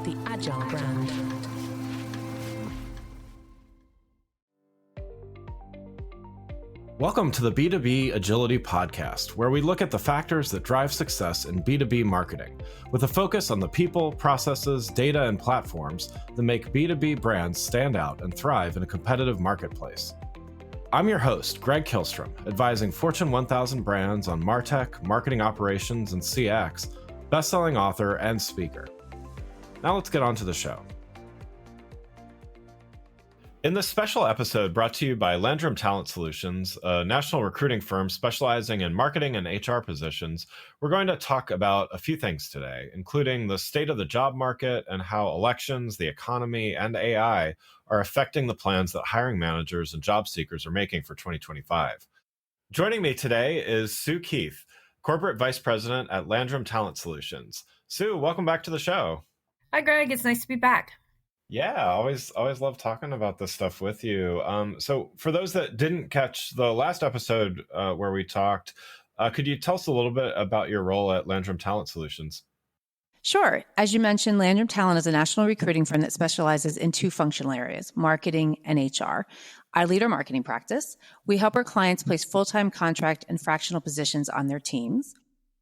the Agile brand. Welcome to the B2B Agility Podcast, where we look at the factors that drive success in B2B marketing, with a focus on the people, processes, data, and platforms that make B2B brands stand out and thrive in a competitive marketplace. I'm your host, Greg Kihlstrom, advising Fortune 1000 brands on MarTech, marketing operations, and CX, best-selling author and speaker. Now let's get on to the show. In this special episode brought to you by Landrum Talent Solutions, a national recruiting firm specializing in marketing and HR positions, we're going to talk about a few things today, including the state of the job market and how elections, the economy, and AI are affecting the plans that hiring managers and job seekers are making for 2025. Joining me today is Sue Keith, Corporate Vice President at Landrum Talent Solutions. Sue, welcome back to the show. Hi, Greg. It's nice to be back. Yeah, always love talking about this stuff with you. So for those that didn't catch the last episode where we talked, could you tell us a little bit about your role at Landrum Talent Solutions? Sure. As you mentioned, Landrum Talent is a national recruiting firm that specializes in two functional areas, marketing and HR. I lead our marketing practice. We help our clients place full-time contract and fractional positions on their teams.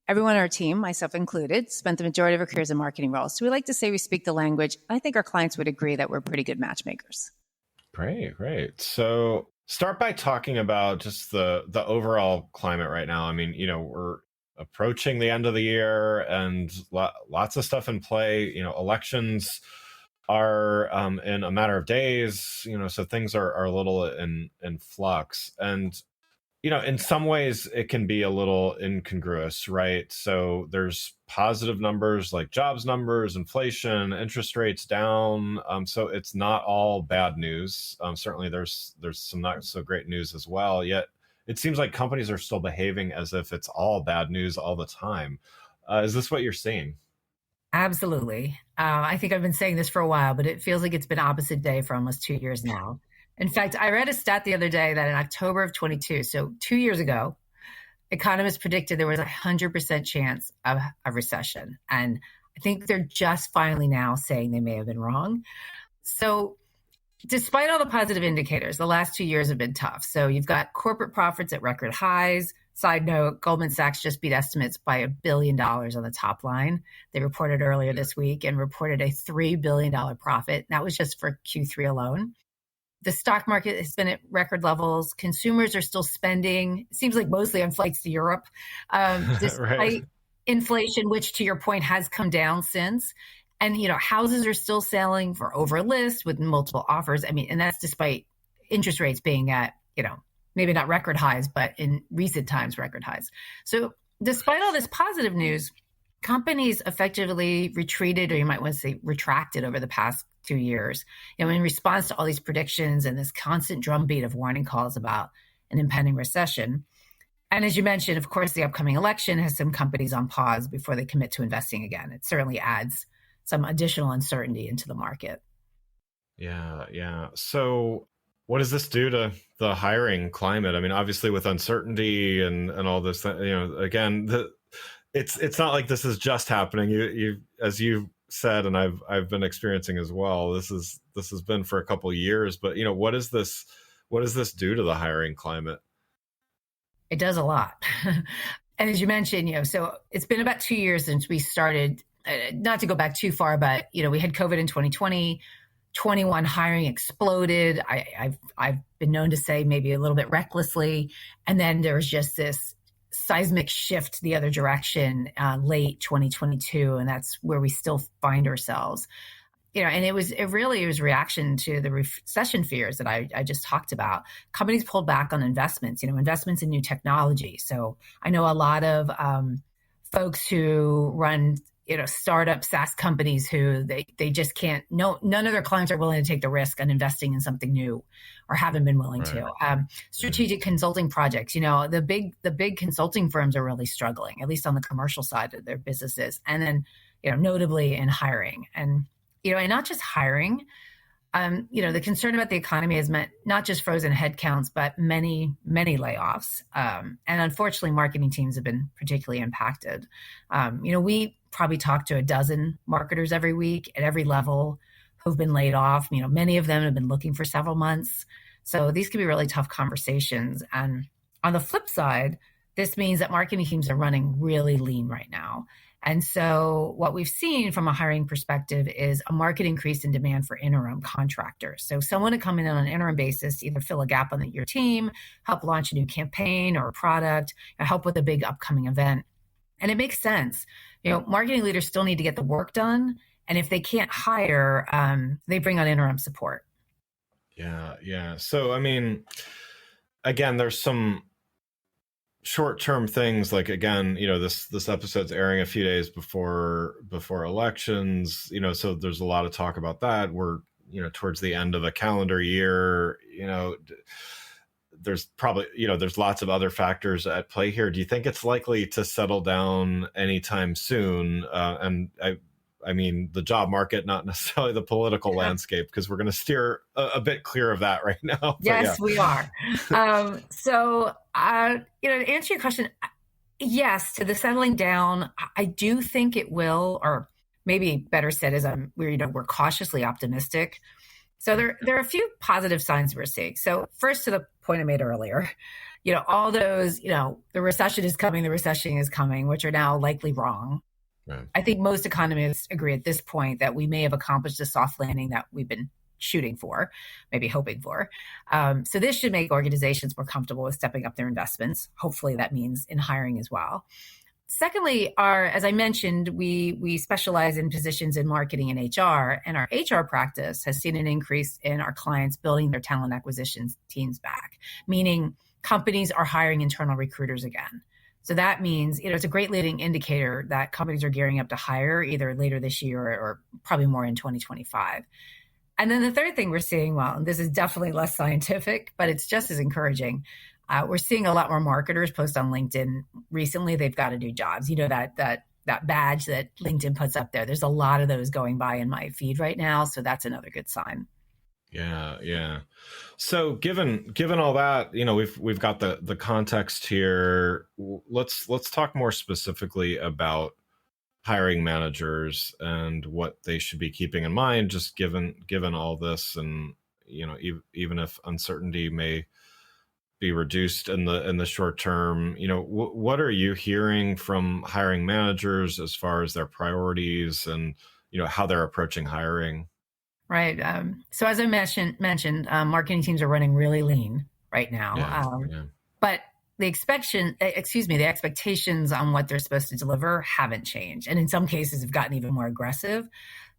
Everyone on our team, myself included, spent the majority of our careers in marketing roles. So we like to say we speak the language. I think our clients would agree that we're pretty good matchmakers. Great. So start by talking about just the overall climate right now. I mean, we're approaching the end of the year and lots of stuff in play. Elections are in a matter of days, so things are a little in flux. And in some ways, it can be a little incongruous, right? So there's positive numbers like jobs numbers, inflation, interest rates down. So it's not all bad news. Certainly, there's some not so great news as well. Yet it seems like companies are still behaving as if it's all bad news all the time. Is this what you're seeing? Absolutely. I think I've been saying this for a while, but it feels like it's been opposite day for almost 2 years now. In fact, I read a stat the other day that in October of 22, so 2 years ago, economists predicted there was a 100% chance of a recession. And I think they're just finally now saying they may have been wrong. So despite all the positive indicators, the last 2 years have been tough. So you've got corporate profits at record highs. Side note, Goldman Sachs just beat estimates by $1 billion on the top line. They reported earlier this week and reported a $3 billion profit. That was just for Q3 alone. The stock market has been at record levels. Consumers are still spending, it seems like mostly on flights to Europe, despite Right. inflation, which to your point has come down since. And, houses are still selling for over list with multiple offers. I mean, and that's despite interest rates being at, maybe not record highs, but in recent times, record highs. So despite all this positive news, companies effectively retreated, or you might want to say retracted over the past 2 years, in response to all these predictions and this constant drumbeat of warning calls about an impending recession. And as you mentioned, of course, the upcoming election has some companies on pause before they commit to investing again. It certainly adds some additional uncertainty into the market. Yeah. So what does this do to the hiring climate? I mean, obviously with uncertainty and all this, again, it's not like this is just happening. You as you said, and I've been experiencing as well. This has been for a couple of years, but what does this do to the hiring climate? It does a lot. And as you mentioned, so it's been about 2 years since we started, not to go back too far, but, we had COVID in 2020, 21 hiring exploded. I've been known to say maybe a little bit recklessly. And then there was just this seismic shift the other direction late 2022. And that's where we still find ourselves. And it was reaction to the recession fears that I just talked about. Companies pulled back on investments, investments in new technology. So I know a lot of folks who run, startup SaaS companies who they just can't, none of their clients are willing to take the risk on investing in something new or haven't been willing to. Strategic consulting projects, the big consulting firms are really struggling, at least on the commercial side of their businesses. And then, notably in hiring and not just hiring, the concern about the economy has meant not just frozen headcounts, but many, many layoffs. And unfortunately, marketing teams have been particularly impacted. probably talk to a dozen marketers every week at every level who've been laid off. Many of them have been looking for several months. So these can be really tough conversations. And on the flip side, this means that marketing teams are running really lean right now. And so what we've seen from a hiring perspective is a market increase in demand for interim contractors. So someone to come in on an interim basis to either fill a gap on your team, help launch a new campaign or a product, or help with a big upcoming event. And it makes sense. Marketing leaders still need to get the work done. And if they can't hire, they bring on interim support. Yeah. So, again, there's some short-term things like, again, this episode's airing a few days before elections, so there's a lot of talk about that. We're, towards the end of a calendar year, there's probably, there's lots of other factors at play here. Do you think it's likely to settle down anytime soon? And I mean, the job market, not necessarily the political landscape, because we're going to steer a bit clear of that right now. Yes, we are. To answer your question, yes, to the settling down, I do think it will, or maybe better said is we're cautiously optimistic. So there are a few positive signs we're seeing. So first, to the point I made earlier, all those, the recession is coming, which are now likely wrong. Right. I think most economists agree at this point that we may have accomplished the soft landing that we've been shooting for, maybe hoping for. So this should make organizations more comfortable with stepping up their investments. Hopefully that means in hiring as well. Secondly, as I mentioned, we specialize in positions in marketing and HR, and our HR practice has seen an increase in our clients building their talent acquisition teams back, meaning companies are hiring internal recruiters again. So that means, it's a great leading indicator that companies are gearing up to hire either later this year or probably more in 2025. And then the third thing we're seeing, well, this is definitely less scientific, but it's just as encouraging. We're seeing a lot more marketers post on LinkedIn recently. They've got to do jobs. That badge that LinkedIn puts up there. There's a lot of those going by in my feed right now. So that's another good sign. Yeah. So given all that, we've got the context here. Let's talk more specifically about hiring managers and what they should be keeping in mind, just given all this, and even if uncertainty may be reduced in the short term, what are you hearing from hiring managers as far as their priorities and how they're approaching hiring? Right. So as I mentioned, marketing teams are running really lean right now. But the expectations on what they're supposed to deliver haven't changed. And in some cases have gotten even more aggressive,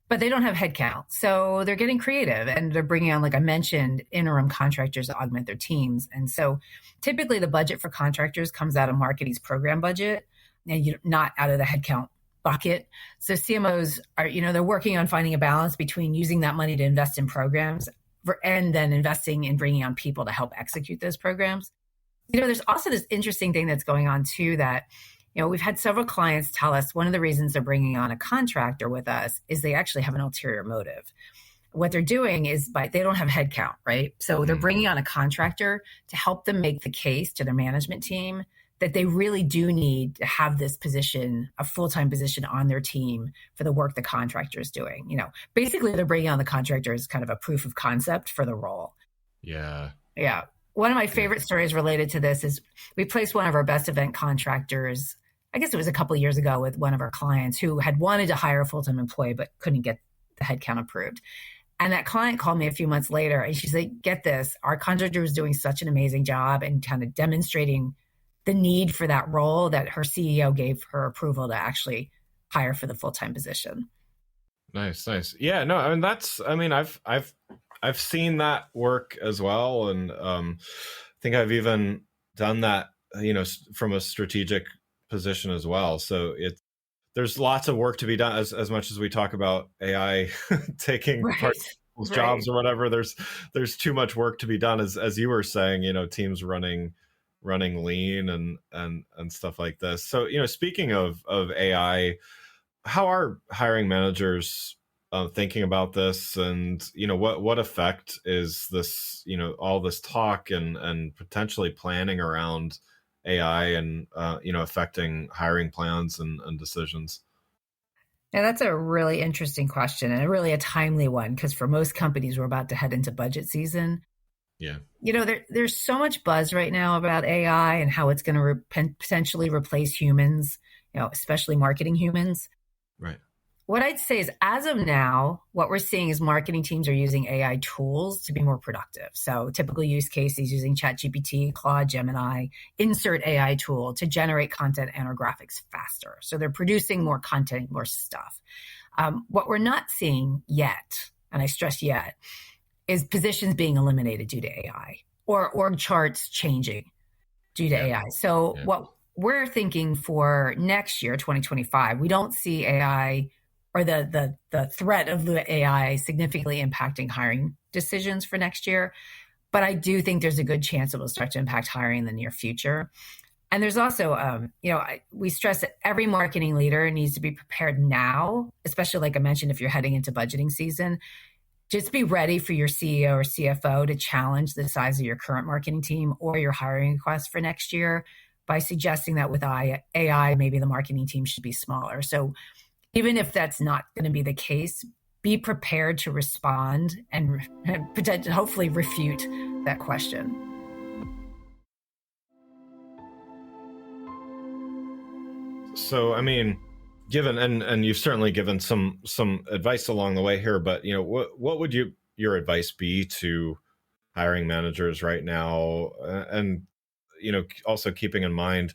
but they don't have headcount. So they're getting creative and they're bringing on, like I mentioned, interim contractors to augment their teams. And so typically the budget for contractors comes out of marketing's program budget and not out of the headcount bucket. So CMOs are, they're working on finding a balance between using that money to invest in programs and then investing in bringing on people to help execute those programs. There's also this interesting thing that's going on too, that, we've had several clients tell us one of the reasons they're bringing on a contractor with us is they actually have an ulterior motive. What they're doing is they don't have headcount, right? So they're bringing on a contractor to help them make the case to their management team that they really do need to have this position, a full-time position on their team for the work the contractor is doing. Basically they're bringing on the contractor as kind of a proof of concept for the role. Yeah. One of my favorite stories related to this is we placed one of our best event contractors, I guess it was a couple of years ago, with one of our clients who had wanted to hire a full-time employee, but couldn't get the headcount approved. And that client called me a few months later and she said, get this, our contractor was doing such an amazing job and kind of demonstrating the need for that role that her CEO gave her approval to actually hire for the full-time position. Nice. Yeah, no, I've seen that work as well. And I think I've even done that, from a strategic position as well. So there's lots of work to be done as much as we talk about AI taking part of people's jobs or whatever. There's too much work to be done, as you were saying, teams running lean and stuff like this. So, speaking of AI, how are hiring managers thinking about this, and what effect is this, all this talk and potentially planning around AI and affecting hiring plans and decisions? Now, that's a really interesting question and really a timely one because for most companies, we're about to head into budget season. Yeah. There's so much buzz right now about AI and how it's going to potentially replace humans, especially marketing humans. Right. What I'd say is, as of now, what we're seeing is marketing teams are using AI tools to be more productive. So typical use cases using ChatGPT, Claude, Gemini, insert AI tool to generate content and or graphics faster. So they're producing more content, more stuff. What we're not seeing yet, and I stress yet, is positions being eliminated due to AI or org charts changing due to AI. So what we're thinking for next year, 2025, we don't see AI or the threat of the AI significantly impacting hiring decisions for next year. But I do think there's a good chance it will start to impact hiring in the near future. And there's also, we stress that every marketing leader needs to be prepared now, especially like I mentioned, if you're heading into budgeting season, just be ready for your CEO or CFO to challenge the size of your current marketing team or your hiring request for next year by suggesting that with AI, maybe the marketing team should be smaller. So even if that's not going to be the case, be prepared to respond and potentially, hopefully refute that question. So, I mean, given and you've certainly given some advice along the way here, but what would your advice be to hiring managers right now, and also keeping in mind,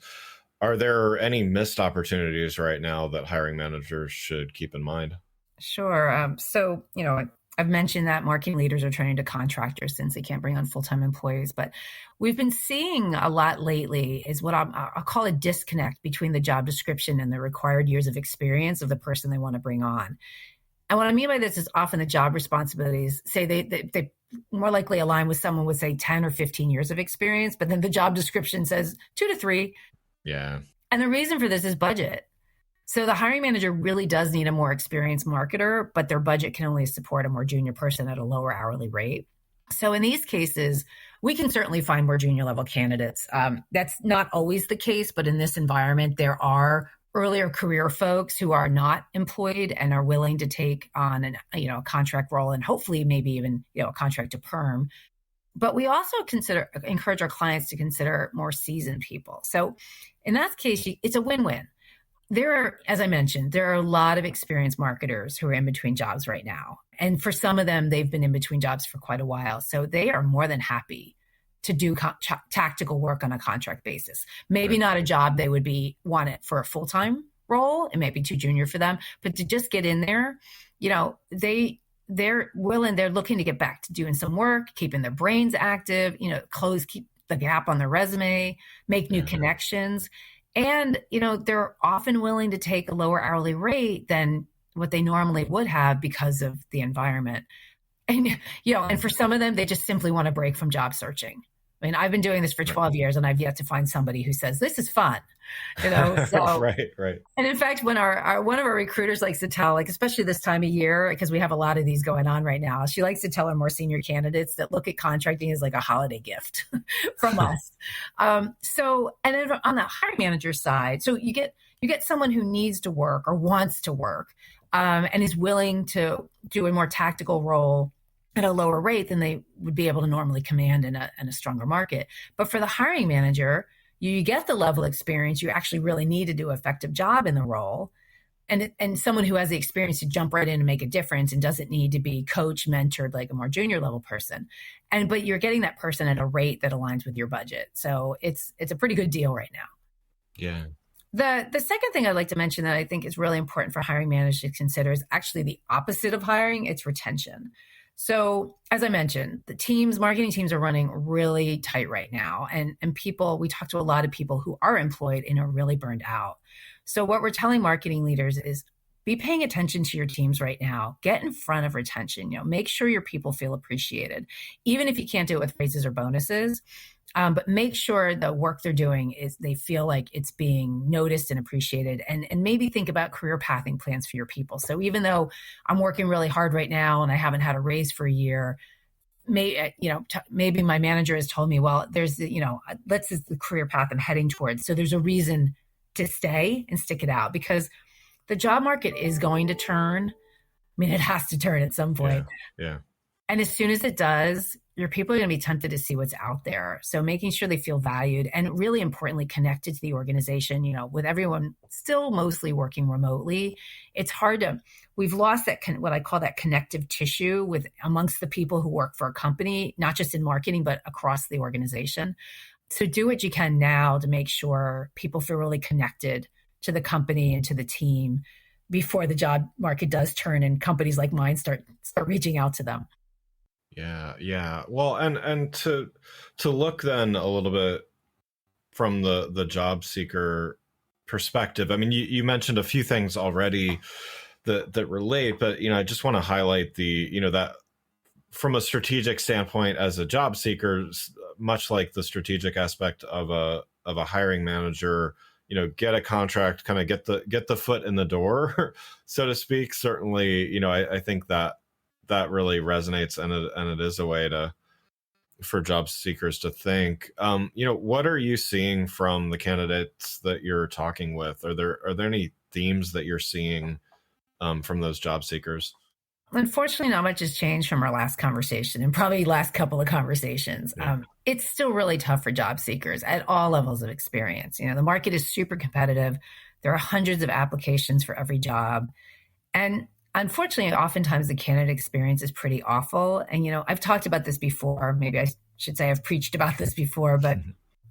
are there any missed opportunities right now that hiring managers should keep in mind? Sure. So, I've mentioned that marketing leaders are turning to contractors since they can't bring on full-time employees, but we've been seeing a lot lately is what I'll call a disconnect between the job description and the required years of experience of the person they want to bring on. And what I mean by this is often the job responsibilities say they more likely align with someone with, say, 10 or 15 years of experience, but then the job description says 2 to 3. Yeah. And the reason for this is budget. So the hiring manager really does need a more experienced marketer, but their budget can only support a more junior person at a lower hourly rate. So in these cases, we can certainly find more junior level candidates. That's not always the case, but in this environment, there are earlier career folks who are not employed and are willing to take on a contract role and hopefully maybe even a contract to perm. But we also encourage our clients to consider more seasoned people. So in that case, it's a win-win. As I mentioned, there are a lot of experienced marketers who are in between jobs right now. And for some of them, they've been in between jobs for quite a while. So they are more than happy to do tactical work on a contract basis. Maybe not a job they would want it for a full-time role. It may be too junior for them, but to just get in there, they're willing, they're looking to get back to doing some work, keeping their brains active, keep the gap on their resume, make new connections. And, they're often willing to take a lower hourly rate than what they normally would have because of the environment. And, and for some of them, they just simply want to break from job searching. I mean, I've been doing this for 12 years and I've yet to find somebody who says, this is fun, So, right. And in fact, when one of our recruiters likes to tell, especially this time of year, because we have a lot of these going on right now, she likes to tell our more senior candidates that look at contracting as like a holiday gift from us. And then on the hiring manager side, so you get someone who needs to work or wants to work and is willing to do a more tactical role at a lower rate than they would be able to normally command in a stronger market. But for the hiring manager, you get the level of experience you actually really need to do an effective job in the role. And someone who has the experience to jump right in and make a difference and doesn't need to be coached, mentored like a more junior level person. But you're getting that person at a rate that aligns with your budget. So it's a pretty good deal right now. Yeah. The second thing I'd like to mention that I think is really important for hiring managers to consider is actually the opposite of hiring. It's retention. So as I mentioned, marketing teams are running really tight right now. And we talk to a lot of people who are employed and are really burned out. So what we're telling marketing leaders is be paying attention to your teams right now. Get in front of retention. Make sure your people feel appreciated, even if you can't do it with raises or bonuses. But make sure the work they're doing is they feel like it's being noticed and appreciated, and maybe think about career pathing plans for your people. So even though I'm working really hard right now and I haven't had a raise for a year, maybe my manager has told me, well, there's the career path I'm heading towards. So there's a reason to stay and stick it out, because the job market is going to turn. I mean, it has to turn at some point. Yeah. And as soon as it does, your people are going to be tempted to see what's out there. So making sure they feel valued and really importantly connected to the organization, with everyone still mostly working remotely, it's hard to, we've lost that, what I call that connective tissue with amongst the people who work for a company, not just in marketing, but across the organization. So do what you can now to make sure people feel really connected to the company and to the team before the job market does turn and companies like mine start reaching out to them. Yeah. Well, and to look then a little bit from the job seeker perspective. I mean, you mentioned a few things already that relate, but I just want to highlight that from a strategic standpoint as a job seeker, much like the strategic aspect of a hiring manager, get a contract, kind of get the foot in the door, so to speak. Certainly, I think that really resonates, and it is a way for job seekers to think. What are you seeing from the candidates that you're talking with? Are there any themes that you're seeing from those job seekers? Unfortunately, not much has changed from our last conversation and probably last couple of conversations. Yeah. It's still really tough for job seekers at all levels of experience. The market is super competitive. There are hundreds of applications for every job. And unfortunately, oftentimes the candidate experience is pretty awful. And, I've talked about this before. Maybe I should say I've preached about this before, but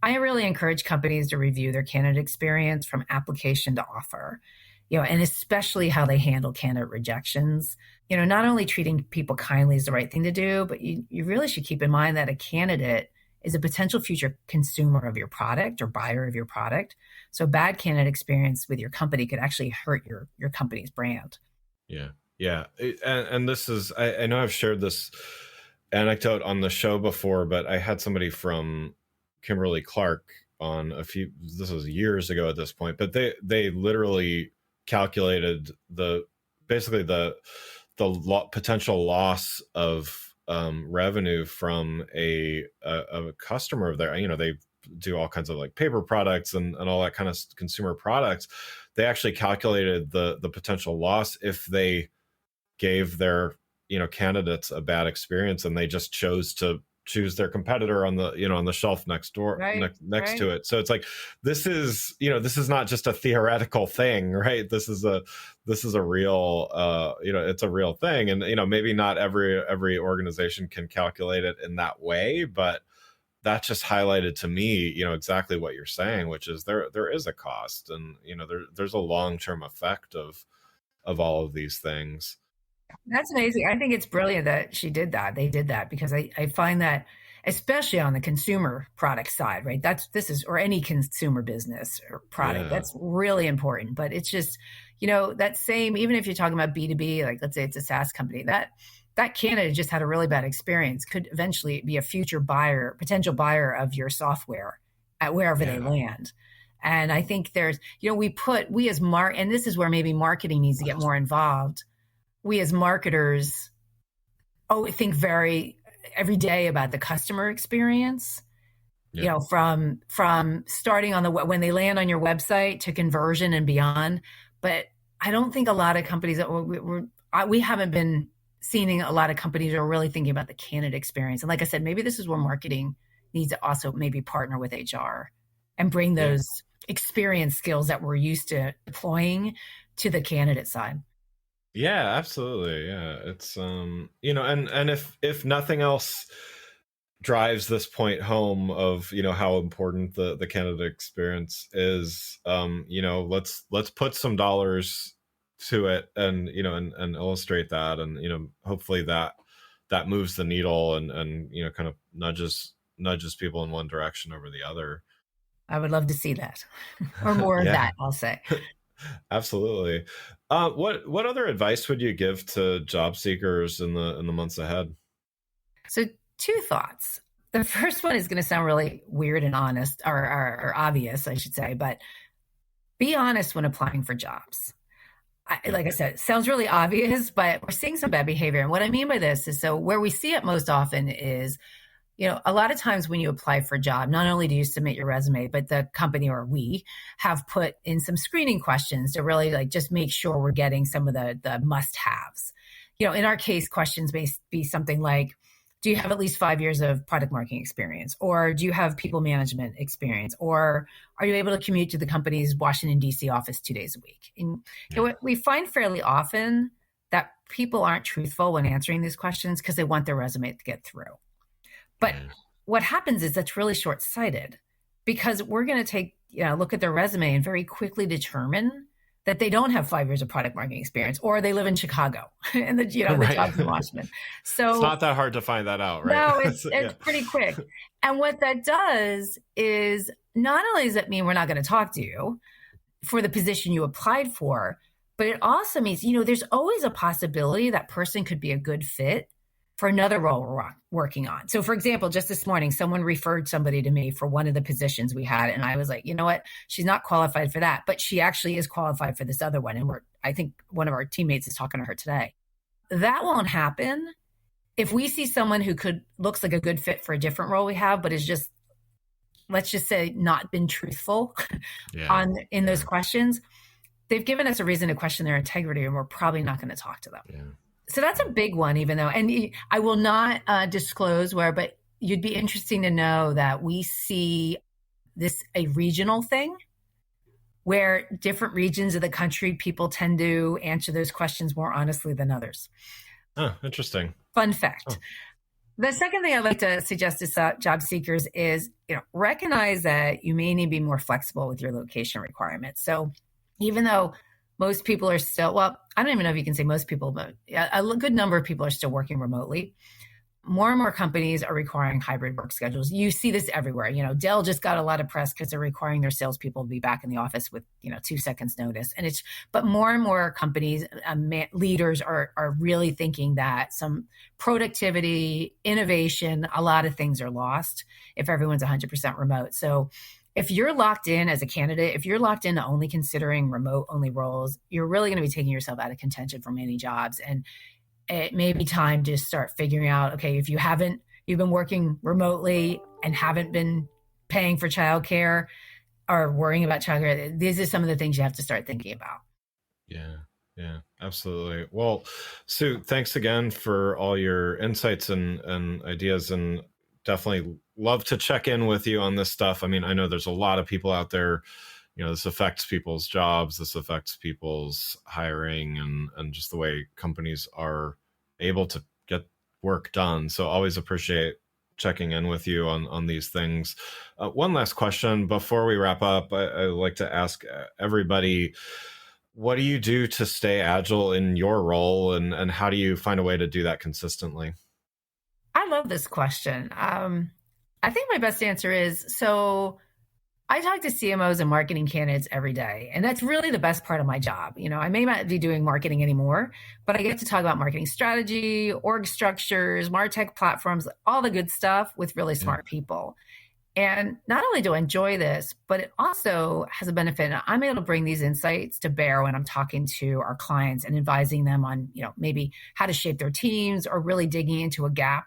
I really encourage companies to review their candidate experience from application to offer, and especially how they handle candidate rejections. Not only treating people kindly is the right thing to do, but you really should keep in mind that a candidate is a potential future consumer of your product or buyer of your product. So bad candidate experience with your company could actually hurt your company's brand. Yeah. And this is, I know I've shared this anecdote on the show before, but I had somebody from Kimberly-Clark on this was years ago at this point, but they literally calculated basically the potential loss of revenue from a customer of theirs. They do all kinds of like paper products and all that kind of consumer products. They actually calculated the potential loss if they gave their candidates a bad experience and they just choose their competitor on the shelf next door, next to it. So it's like, this is not just a theoretical thing, right? This is a real it's a real thing. And maybe not every organization can calculate it in that way, but that just highlighted to me exactly what you're saying, which is there is a cost, and there's a long-term effect of all of these things. That's amazing. I think it's brilliant that she did that. They did that because I find that, especially on the consumer product side, right? Or any consumer business or product, that's really important. But it's just, that same, even if you're talking about B2B, like let's say it's a SaaS company, that candidate just had a really bad experience, could eventually be a future potential buyer of your software at wherever they land. And I think there's, and this is where maybe marketing needs to get more involved. We as marketers think every day about the customer experience, from starting on when they land on your website to conversion and beyond. But I don't think a lot of companies, we haven't been seeing a lot of companies who are really thinking about the candidate experience. And like I said, maybe this is where marketing needs to also maybe partner with HR and bring those experience skills that we're used to deploying to the candidate side. Yeah, absolutely. Yeah. It's, and if nothing else drives this point home of, how important the candidate experience is, let's put some dollars to it and, and illustrate that. And, hopefully that moves the needle and, kind of nudges people in one direction over the other. I would love to see that or more of that, I'll say. Absolutely. What other advice would you give to job seekers in the months ahead? So 2 thoughts. The first one is going to sound really weird and honest or obvious, I should say, but be honest when applying for jobs. Like I said, it sounds really obvious, but we're seeing some bad behavior. And what I mean by this is, so where we see it most often is a lot of times when you apply for a job, not only do you submit your resume, but the company or we have put in some screening questions to really like just make sure we're getting some of the must-haves. In our case, questions may be something like, do you have at least 5 years of product marketing experience? Or do you have people management experience? Or are you able to commute to the company's Washington, D.C. office 2 days a week? And what we find fairly often that people aren't truthful when answering these questions because they want their resume to get through. But what happens is that's really short-sighted because we're going to take look at their resume and very quickly determine that they don't have 5 years of product marketing experience, or they live in Chicago and the job's in Washington. So it's not that hard to find that out, right? No, it's pretty quick. And what that does is not only does that mean we're not going to talk to you for the position you applied for, but it also means, there's always a possibility that person could be a good fit for another role we're working on. So for example, just this morning, someone referred somebody to me for one of the positions we had. And I was like, you know what? She's not qualified for that, but she actually is qualified for this other one. And I think one of our teammates is talking to her today. That won't happen if we see someone who looks like a good fit for a different role we have, but is just, let's just say, not been truthful in those questions. They've given us a reason to question their integrity, and we're probably not going to talk to them. Yeah. So that's a big one, even though, and I will not disclose where, but you'd be interesting to know that we see this a regional thing where different regions of the country, people tend to answer those questions more honestly than others. Oh, interesting. Fun fact. Oh. The second thing I'd like to suggest to job seekers is, recognize that you may need to be more flexible with your location requirements. So even though most people are still, well, I don't even know if you can say most people, but a good number of people are still working remotely. More and more companies are requiring hybrid work schedules. You see this everywhere. Dell just got a lot of press because they're requiring their salespeople to be back in the office with, 2 seconds notice. But more and more companies, leaders are really thinking that some productivity, innovation, a lot of things are lost if everyone's 100% remote. So if you're locked in as a candidate, if you're locked into only considering remote only roles, you're really going to be taking yourself out of contention for many jobs. And it may be time to start figuring out, okay, if you've been working remotely and haven't been paying for childcare or worrying about childcare, these are some of the things you have to start thinking about. Yeah, absolutely. Well, Sue, thanks again for all your insights and ideas, and definitely love to check in with you on this stuff. I mean, I know there's a lot of people out there, this affects people's jobs, this affects people's hiring and just the way companies are able to get work done. So always appreciate checking in with you on these things. One last question before we wrap up. I like to ask everybody, what do you do to stay agile in your role, and how do you find a way to do that consistently? I love this question. I think my best answer is, so I talk to CMOs and marketing candidates every day, and that's really the best part of my job. I may not be doing marketing anymore, but I get to talk about marketing strategy, org structures, MarTech platforms, all the good stuff with really smart people. And not only do I enjoy this, but it also has a benefit. I'm able to bring these insights to bear when I'm talking to our clients and advising them on, maybe how to shape their teams or really digging into a gap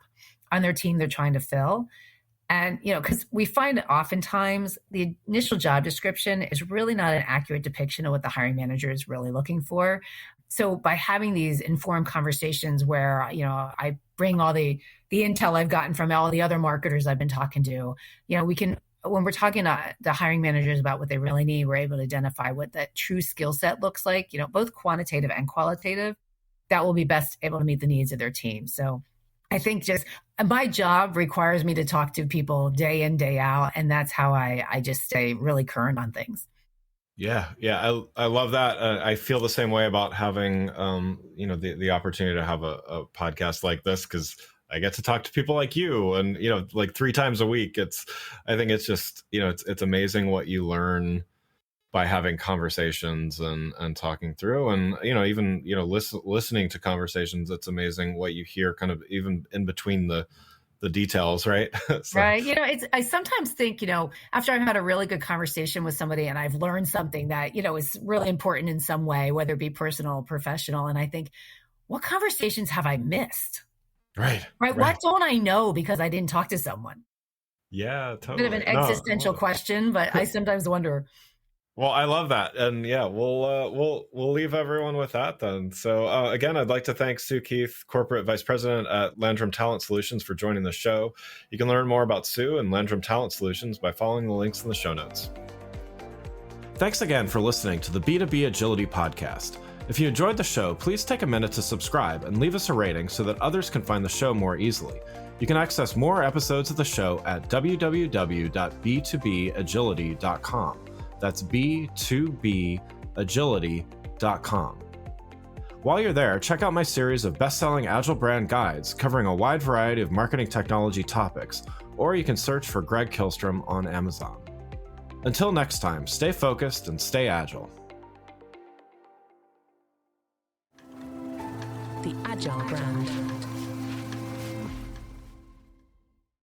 on their team they're trying to fill. And, because we find that oftentimes the initial job description is really not an accurate depiction of what the hiring manager is really looking for. So by having these informed conversations where, I bring all the intel I've gotten from all the other marketers I've been talking to, we can, when we're talking to the hiring managers about what they really need, we're able to identify what that true skill set looks like, both quantitative and qualitative, that will be best able to meet the needs of their team. So I think just my job requires me to talk to people day in, day out. And that's how I just stay really current on things. Yeah. I love that. I feel the same way about having, the opportunity to have a podcast like this, because I get to talk to people like you and, like 3 times a week. I think it's just, it's amazing what you learn by having conversations and talking through, and even listening to conversations. It's amazing what you hear kind of even in between the details, right? So. Right. I sometimes think, after I've had a really good conversation with somebody and I've learned something that, is really important in some way, whether it be personal or professional. And I think, what conversations have I missed? Right. What don't I know because I didn't talk to someone? Yeah, Bit of totally. an existential question, but I sometimes wonder. Well, I love that, and yeah, we'll leave everyone with that then. So again, I'd like to thank Sue Keith, Corporate Vice President at Landrum Talent Solutions, for joining the show. You can learn more about Sue and Landrum Talent Solutions by following the links in the show notes. Thanks again for listening to the B2B Agility Podcast. If you enjoyed the show, please take a minute to subscribe and leave us a rating so that others can find the show more easily. You can access more episodes of the show at www.b2bagility.com. That's b2bagility.com. While you're there, check out my series of best-selling Agile brand guides covering a wide variety of marketing technology topics, or you can search for Greg Kihlstrom on Amazon. Until next time, stay focused and stay agile. The Agile brand.